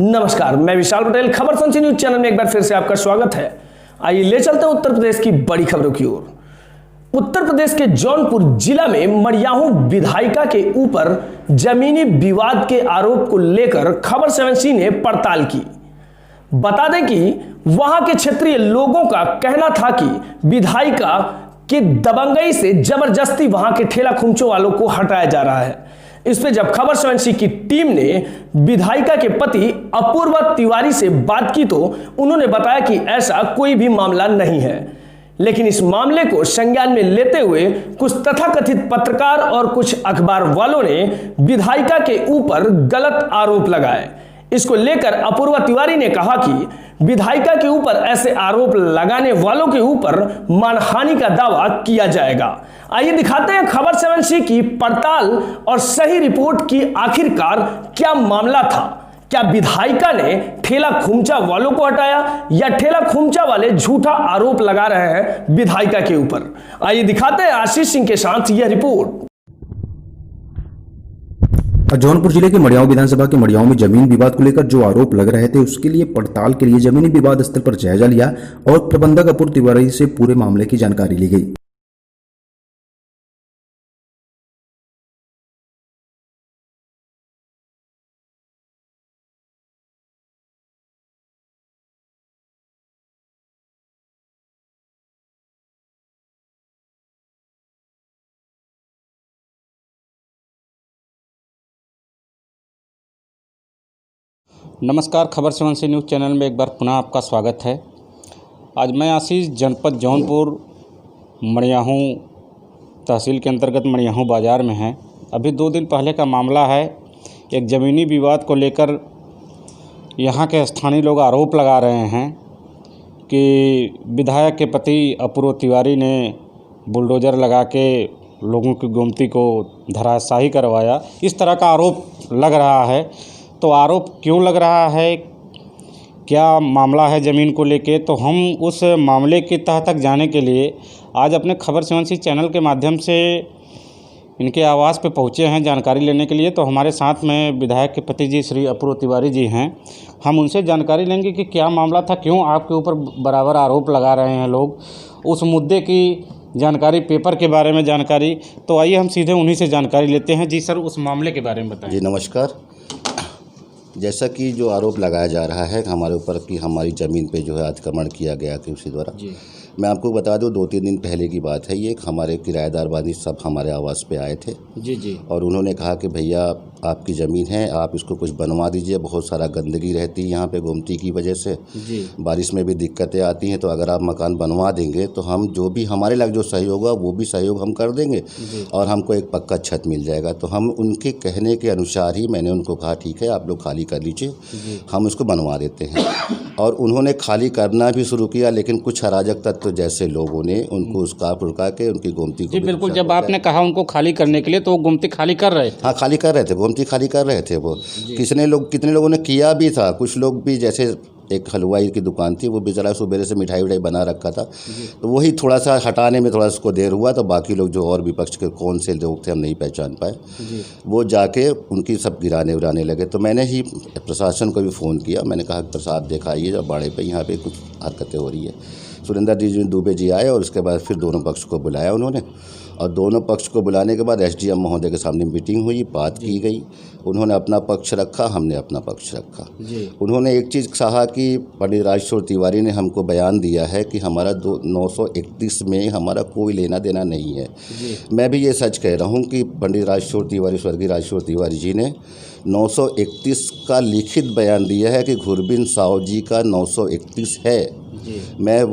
नमस्कार, मैं विशाल पटेल। खबर संची न्यूज चैनल में एक बार फिर से आपका स्वागत है। आइए ले चलते हैं उत्तर प्रदेश की बड़ी खबरों की ओर। उत्तर प्रदेश के जौनपुर जिला में मड़ियाहू विधायिका के ऊपर जमीनी विवाद के आरोप को लेकर खबर 7C ने पड़ताल की। बता दें कि वहां के क्षेत्रीय लोगों का कहना था कि विधायिका की दबंगई से जबरदस्ती वहां के ठेला खुमचों वालों को हटाया जा रहा है। इस पे जब खबर 7C की टीम ने विधायिका के पति अपूर्वा तिवारी से बात की तो उन्होंने बताया कि ऐसा कोई भी मामला नहीं है, लेकिन इस मामले को संज्ञान में लेते हुए कुछ तथाकथित पत्रकार और कुछ अखबार वालों ने विधायिका के ऊपर गलत आरोप लगाए। इसको लेकर अपूर्वा तिवारी ने कहा कि विधायिका के ऊपर ऐसे आरोप लगाने वालों के ऊपर मानहानि का दावा किया जाएगा। आइए दिखाते हैं खबर 7C की पड़ताल और सही रिपोर्ट की आखिरकार क्या मामला था। क्या विधायिका ने ठेला खुमचा वालों को हटाया या ठेला खुमचा वाले झूठा आरोप लगा रहे हैं विधायिका के ऊपर। आइए दिखाते हैं आशीष सिंह के साथ यह रिपोर्ट। जौनपुर जिले के मड़ियाहू विधानसभा के मड़ियाहू में जमीन विवाद को लेकर जो आरोप लग रहे थे उसके लिए पड़ताल के लिए जमीनी विवाद स्थल पर जायजा लिया और प्रबंधक अपूर्वा तिवारी से पूरे मामले की जानकारी ली गई। नमस्कार, खबर 7C न्यूज़ चैनल में एक बार पुनः आपका स्वागत है। आज मैं आशीष जनपद जौनपुर मड़ियाहू तहसील के अंतर्गत मड़ियाहू बाज़ार में है। अभी 2 दिन पहले का मामला है। एक ज़मीनी विवाद को लेकर यहाँ के स्थानीय लोग आरोप लगा रहे हैं कि विधायक के पति अपूर्वा तिवारी ने बुलडोज़र लगा के लोगों की गोमती को धराशायी करवाया। इस तरह का आरोप लग रहा है। तो आरोप क्यों लग रहा है, क्या मामला है ज़मीन को लेके, तो हम उस मामले की तह तक जाने के लिए आज अपने खबर 7C चैनल के माध्यम से इनके आवास पे पहुँचे हैं जानकारी लेने के लिए। तो हमारे साथ में विधायक के पति जी श्री अपूर्वा तिवारी जी हैं। हम उनसे जानकारी लेंगे कि क्या मामला था, क्यों आपके ऊपर बराबर आरोप लगा रहे हैं लोग, उस मुद्दे की जानकारी, पेपर के बारे में जानकारी। तो आइए हम सीधे उन्हीं से जानकारी लेते हैं। जी सर, उस मामले के बारे में बताएं। जी नमस्कार। जैसा कि जो आरोप लगाया जा रहा है हमारे ऊपर कि हमारी ज़मीन पे जो है अतिक्रमण किया गया कि उसी द्वारा, मैं आपको बता दूं 2-3 दिन पहले की बात है। ये हमारे किराएदार बानी सब हमारे आवास पे आए थे जी और उन्होंने कहा कि भैया आपकी ज़मीन है, आप इसको कुछ बनवा दीजिए, बहुत सारा गंदगी रहती है यहाँ पे गोमती की वजह से, बारिश में भी दिक्कतें आती हैं, तो अगर आप मकान बनवा देंगे तो हम जो भी हमारे लग जो सहयोग होगा वो भी सहयोग हम कर देंगे और हमको एक पक्का छत मिल जाएगा। तो हम उनके कहने के अनुसार ही मैंने उनको कहा ठीक है आप लोग खाली कर लीजिए, हम उसको बनवा देते हैं। और उन्होंने खाली करना भी शुरू किया, लेकिन कुछ अराजक तत्व जैसे लोगों ने उनको उसका फुड़का के उनकी गोमती को, बिल्कुल, जब आपने कहा उनको खाली करने के लिए तो वो गोमती खाली कर रहे थे। हाँ, खाली कर रहे थे, गोमती खाली कर रहे थे वो। कितने लोगों ने किया भी था। कुछ लोग भी, जैसे एक हलवाई की दुकान थी, वो बेचारा सुबह से मिठाई विठाई बना रखा था, तो वही थोड़ा सा हटाने में थोड़ा उसको देर हुआ, तो बाकी लोग जो और विपक्ष के कौन से लोग थे हम नहीं पहचान पाए, वो जाके उनकी सब गिराने उड़ाने लगे। तो मैंने ही प्रशासन को भी फ़ोन किया, मैंने कहा प्रसाद दिखाइए जब बाड़े पे यहाँ पे कुछ हरकतें हो रही है। सुरेंद्र जी दुबे जी आए और उसके बाद फिर दोनों पक्ष को बुलाया उन्होंने, और दोनों पक्ष को बुलाने के बाद SDM महोदय के सामने मीटिंग हुई, बात की गई। उन्होंने अपना पक्ष रखा, हमने अपना पक्ष रखा। उन्होंने एक चीज़ कहा कि पंडित राजेश्वर तिवारी ने हमको बयान दिया है कि हमारा 931 में हमारा कोई लेना देना नहीं है। मैं भी ये सच कह रहा हूँ कि पंडित राजेश्वर तिवारी, स्वर्गीय राजेश्वर तिवारी जी ने 931 का लिखित बयान दिया है कि घुरबिन साहू जी का 931 है। मैं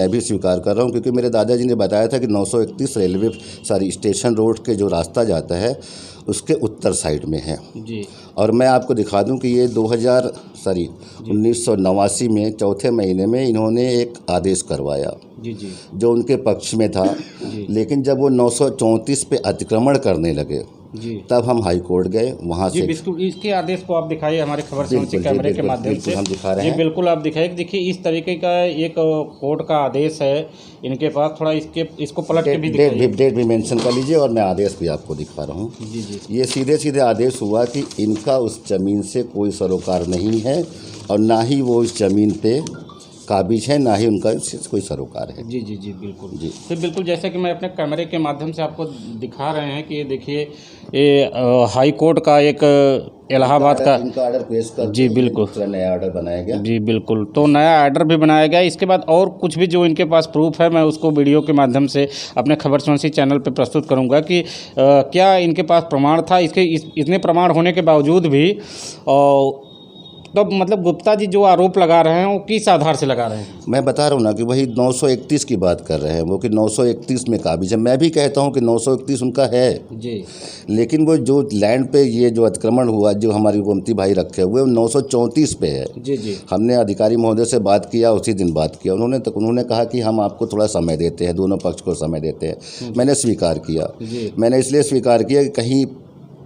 भी स्वीकार कर रहा हूँ, क्योंकि मेरे दादाजी ने बताया था कि 931 स्टेशन रोड के जो रास्ता जाता है उसके उत्तर साइड में है। और मैं आपको दिखा दूं कि ये 1989 में चौथे महीने में इन्होंने एक आदेश करवाया जो उनके पक्ष में था। लेकिन जब वो 934 पे अतिक्रमण करने लगे जी। तब हम हाई कोर्ट गए, वहाँ जी से बिल्कुल, इसके आदेश को आप दिखाइए हमारे खबर बिल्कुल, संस्थी जी, कैमरे के बिल्कुल, माध्यम बिल्कुल से। हम दिखा रहे जी हैं। बिल्कुल आप दिखाइए। देखिए इस तरीके का एक कोर्ट का आदेश है इनके पास, थोड़ा इसको पलट के भी दिखाइए। डेट भी मेंशन कर लीजिए और मैं आदेश भी आपको दिखा रहा हूँ। जी जी ये सीधे सीधे आदेश हुआ कि इनका उस ज़मीन से कोई सरोकार नहीं है और ना ही वो इस ज़मीन पे काबिज है, ना ही उनका इससे कोई सरोकार है। जी जी जी बिल्कुल जी। तो बिल्कुल जैसे कि मैं अपने कैमरे के माध्यम से आपको दिखा रहे हैं कि ये देखिए ये हाई कोर्ट का एक इलाहाबाद का इनका ऑर्डर पेश कर जी बिल्कुल। दूसरा नया ऑर्डर बनाया गया। जी बिल्कुल, तो नया आर्डर भी बनाया गया। इसके बाद और कुछ भी जो इनके पास प्रूफ है मैं उसको वीडियो के माध्यम से अपने खबर संस्थी चैनल पे प्रस्तुत करूंगा कि क्या इनके पास प्रमाण था। इतने प्रमाण होने के बावजूद भी तो मतलब गुप्ता जी जो आरोप लगा रहे हैं वो किस आधार से लगा रहे हैं? मैं बता रहा हूँ ना कि वही 931 की बात कर रहे हैं वो, कि 931 में काबिज है। मैं भी कहता हूँ कि 931 उनका है जी, लेकिन वो जो लैंड पे ये जो अतिक्रमण हुआ, जो हमारी गोमती भाई रखे हुए, वो 934 पे है। जी जी हमने अधिकारी महोदय से बात किया, उसी दिन बात किया। उन्होंने कहा कि हम आपको थोड़ा समय देते हैं, दोनों पक्ष को समय देते हैं। मैंने स्वीकार किया। जी मैंने इसलिए स्वीकार किया कि कहीं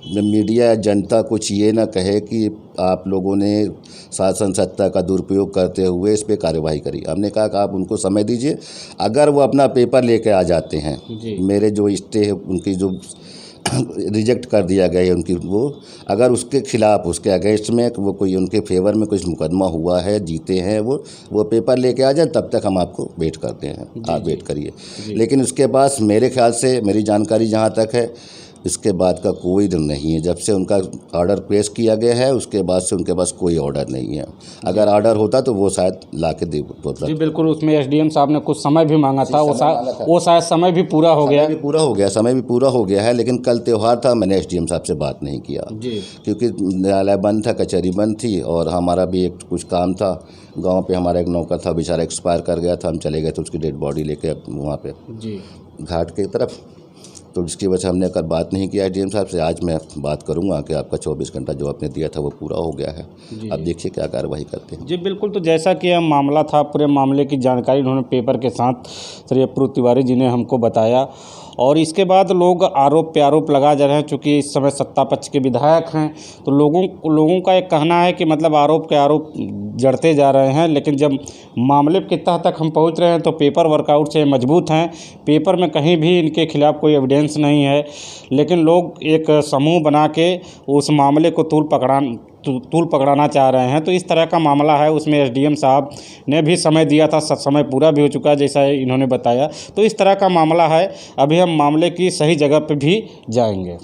मीडिया या जनता कुछ ये ना कहे कि आप लोगों ने शासन सत्ता का दुरुपयोग करते हुए इस पे कार्यवाही करी। हमने कहा कि आप उनको समय दीजिए। अगर वो अपना पेपर लेके आ जाते हैं, जी। मेरे जो स्टे है उनकी जो रिजेक्ट कर दिया गया है उनकी, वो अगर उसके खिलाफ, उसके अगेंस्ट में वो कोई उनके फेवर में कुछ मुकदमा हुआ है, जीते हैं वो पेपर लेके आ जाए, तब तक हम आपको वेट करते हैं। आप वेट करिए। लेकिन उसके पास मेरे ख्याल से, मेरी जानकारी जहाँ तक है, इसके बाद का कोई दिन नहीं है। जब से उनका ऑर्डर पेश किया गया है उसके बाद से उनके पास कोई ऑर्डर नहीं है। अगर ऑर्डर होता तो वो शायद ला के दे जी बिल्कुल। उसमें एसडीएम साहब ने कुछ समय भी मांगा था, वो शायद समय भी पूरा हो गया। समय भी पूरा हो गया है, लेकिन कल त्यौहार था, मैंने एसडीएम साहब से बात नहीं किया जी, क्योंकि न्यायालय बंद था, कचहरी बंद थी और हमारा भी एक कुछ काम था। गाँव पे हमारा एक नौकर था, बेचारा एक्सपायर कर गया था। हम चले गए थे उसकी डेड बॉडी लेके वहाँ पे जी घाट की तरफ, तो जिसकी वजह से हमने कल बात नहीं किया डीएम साहब से। आज मैं बात करूंगा कि आपका 24 घंटा जो आपने दिया था वो पूरा हो गया है। अब देखिए क्या कार्रवाई करते हैं। जी बिल्कुल। तो जैसा कि यह मामला था, पूरे मामले की जानकारी उन्होंने पेपर के साथ श्री अप्रू तिवारी जी ने हमको बताया और इसके बाद लोग आरोप पे आरोप लगा जा रहे हैं। चूँकि इस समय सत्ता पक्ष के विधायक हैं तो लोगों का एक कहना है कि मतलब आरोप के आरोप जड़ते जा रहे हैं, लेकिन जब मामले की तह तक हम पहुंच रहे हैं तो पेपर वर्कआउट से मजबूत हैं। पेपर में कहीं भी इनके खिलाफ कोई एविडेंस नहीं है, लेकिन लोग एक समूह बना के उस मामले को तूल पकड़ाना चाह रहे हैं। तो इस तरह का मामला है। उसमें एसडीएम साहब ने भी समय दिया था, समय पूरा भी हो चुका है जैसा इन्होंने बताया। तो इस तरह का मामला है। अभी हम मामले की सही जगह पे भी जाएंगे।